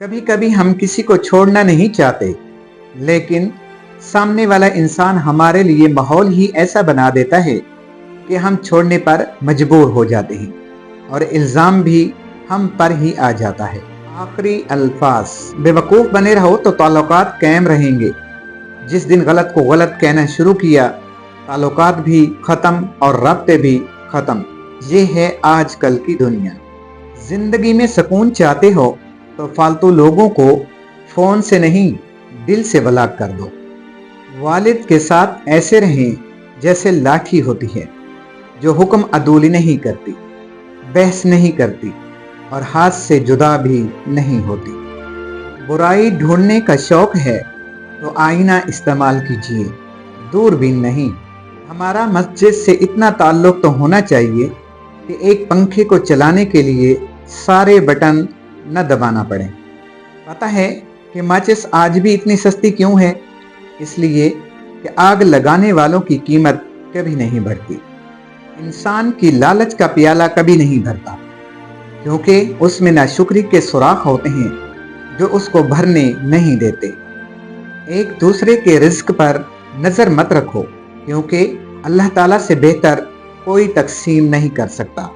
कभी कभी हम किसी को छोड़ना नहीं चाहते, लेकिन सामने वाला इंसान हमारे लिए माहौल ही ऐसा बना देता है कि हम छोड़ने पर मजबूर हो जाते हैं और इल्ज़ाम भी हम पर ही आ जाता है। आखिरी अल्फाज, बेवकूफ़ बने रहो तो ताल्लुकात कायम रहेंगे। जिस दिन गलत को गलत कहना शुरू किया, ताल्लुकात भी ख़त्म और राब्ते भी ख़त्म। ये है आजकल की दुनिया। ज़िंदगी में सुकून चाहते हो तो फालतू लोगों को फ़ोन से नहीं, दिल से ब्लॉक कर दो। वालिद के साथ ऐसे रहें जैसे लाठी होती है, जो हुक्म अदूली नहीं करती, बहस नहीं करती और हाथ से जुदा भी नहीं होती। बुराई ढूंढने का शौक है तो आईना इस्तेमाल कीजिए, दूरबीन नहीं। हमारा मस्जिद से इतना ताल्लुक़ तो होना चाहिए कि एक पंखे को चलाने के लिए सारे बटन न दबाना पड़े। पता है कि माचिस आज भी इतनी सस्ती क्यों है? इसलिए कि आग लगाने वालों की कीमत कभी नहीं बढ़ती। इंसान की लालच का प्याला कभी नहीं भरता, क्योंकि उसमें नाशुक्री के सुराख होते हैं जो उसको भरने नहीं देते। एक दूसरे के रिज्क पर नज़र मत रखो, क्योंकि अल्लाह ताला से बेहतर कोई तकसीम नहीं कर सकता।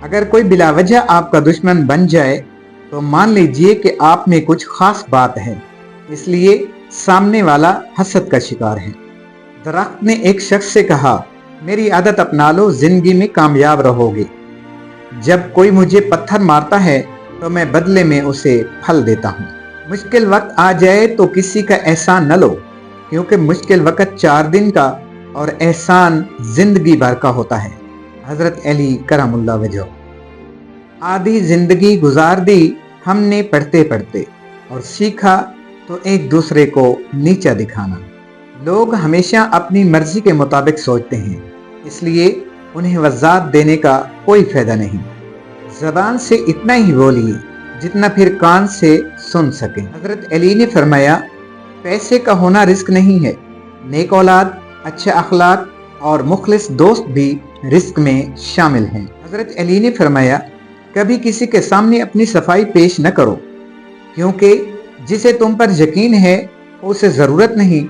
अगर कोई बिलावजह आपका दुश्मन बन जाए तो मान लीजिए कि आप में कुछ खास बात है, इसलिए सामने वाला हसद का शिकार है। दरख्त ने एक शख्स से कहा, मेरी आदत अपना लो, जिंदगी में कामयाब रहोगे। जब कोई मुझे पत्थर मारता है तो मैं बदले में उसे फल देता हूँ। मुश्किल वक्त आ जाए तो किसी का एहसान न लो, क्योंकि मुश्किल वक्त 4 दिन का और एहसान जिंदगी भर का होता है। हजरत अली करमुल्लाह वजह। आधी जिंदगी गुजार दी हमने पढ़ते पढ़ते, और सीखा तो एक दूसरे को नीचा दिखाना। लोग हमेशा अपनी मर्जी के मुताबिक सोचते हैं, इसलिए उन्हें वज़ाहत देने का कोई फ़ायदा नहीं। ज़बान से इतना ही बोलिए जितना फिर कान से सुन सकें। हज़रत अली ने फरमाया, पैसे का होना रिस्क नहीं है, नेक औलाद, अच्छे अखलाक और मुखलिस दोस्त भी रिस्क में शामिल हैं। हज़रत अली ने फरमाया, कभी किसी के सामने अपनी सफाई पेश न करो, क्योंकि जिसे तुम पर यकीन है उसे ज़रूरत नहीं,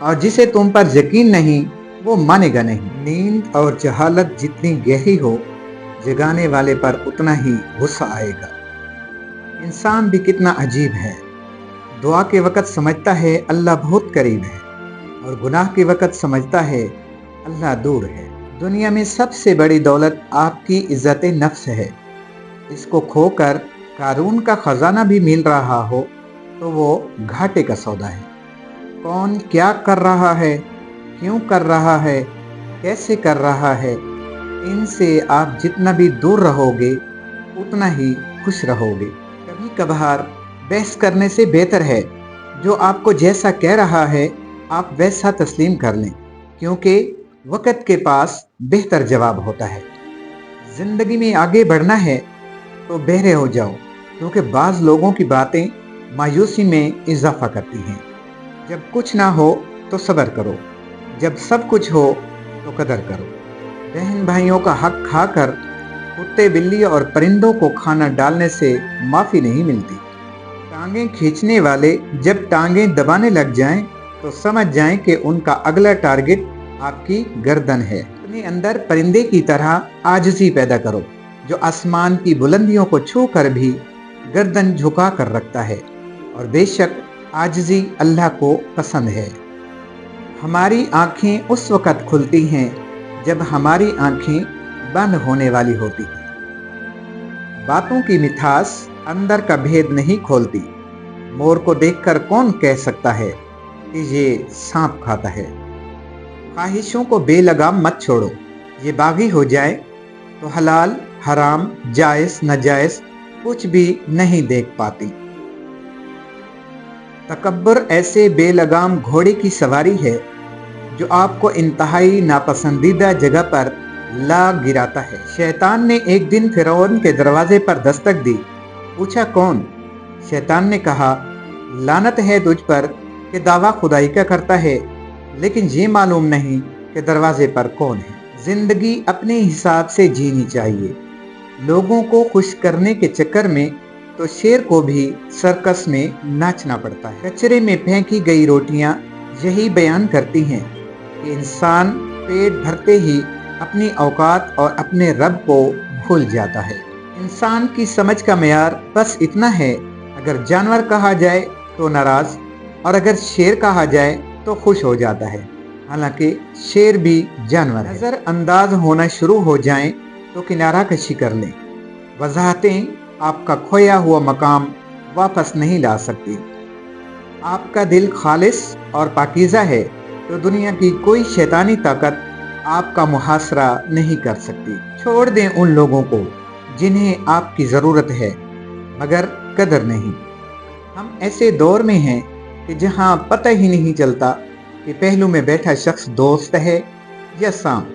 और जिसे तुम पर यकीन नहीं वो मानेगा नहीं। नींद और जहालत जितनी गहरी हो, जगाने वाले पर उतना ही गुस्सा आएगा। इंसान भी कितना अजीब है। दुआ के वक़्त समझता है अल्लाह बहुत करीब है, और गुनाह के वक़्त समझता है अल्लाह दूर है। दुनिया में सबसे बड़ी दौलत आपकी इज़्ज़त नफ्स है। इसको खोकर कारून का ख़जाना भी मिल रहा हो तो वो घाटे का सौदा है। कौन क्या कर रहा है, क्यों कर रहा है, कैसे कर रहा है, इनसे आप जितना भी दूर रहोगे उतना ही खुश रहोगे। कभी कभार बहस करने से बेहतर है जो आपको जैसा कह रहा है आप वैसा तस्लीम कर लें, क्योंकि वक़्त के पास बेहतर जवाब होता है। ज़िंदगी में आगे बढ़ना है तो बहरे हो जाओ, क्योंकि बाज़ लोगों की बातें मायूसी में इजाफा करती हैं। जब कुछ ना हो तो सब्र करो, जब सब कुछ हो तो कदर करो। बहन भाइयों का हक खाकर कुत्ते, बिल्ली और परिंदों को खाना डालने से माफ़ी नहीं मिलती। टांगें खींचने वाले जब टांगें दबाने लग जाएं तो समझ जाएं कि उनका अगला टारगेट आपकी गर्दन है। अपने अंदर परिंदे की तरह आजिज़ी पैदा करो, जो आसमान की बुलंदियों को छू कर भी गर्दन झुका कर रखता है, और बेशक आजिज़ी अल्लाह को पसंद है। हमारी आँखें उस वक़्त खुलती हैं जब हमारी आँखें बंद होने वाली होती हैं। बातों की मिठास अंदर का भेद नहीं खोलती। मोर को देखकर कौन कह सकता है कि ये सांप खाता है। ख्वाहिशों को बेलगाम मत छोड़ो, ये बागी हो जाए तो हलाल, हराम, जायज़, नाजायज़ कुछ भी नहीं देख पाती। तकब्बुर ऐसे बेलगाम घोड़े की सवारी है जो आपको इंतहाई नापसंदीदा जगह पर ला गिराता है। शैतान ने एक दिन फिरौन के दरवाजे पर दस्तक दी। पूछा, कौन? शैतान ने कहा, लानत है तुझ पर कि दावा खुदाई का करता है, लेकिन ये मालूम नहीं कि दरवाजे पर कौन है। जिंदगी अपने हिसाब से जीनी चाहिए। लोगों को खुश करने के चक्कर में तो शेर को भी सर्कस में नाचना पड़ता है। कचरे में फेंकी गई रोटियां यही बयान करती हैं कि इंसान पेट भरते ही अपनी औकात और अपने रब को भूल जाता है। इंसान की समझ का मेयार बस इतना है, अगर जानवर कहा जाए तो नाराज और अगर शेर कहा जाए तो खुश हो जाता है। हालांकि शेर भी जानवर है। नजर अंदाज होना शुरू हो जाएं तो किनारा कशी कर लें। वजाहतें आपका खोया हुआ मकाम वापस नहीं ला सकती। आपका दिल खालिस और पाकीज़ा है तो दुनिया की कोई शैतानी ताकत आपका मुहासरा नहीं कर सकती। छोड़ दें उन लोगों को जिन्हें आपकी ज़रूरत है मगर कदर नहीं। हम ऐसे दौर में हैं कि जहां पता ही नहीं चलता कि पहलू में बैठा शख्स दोस्त है या सांप।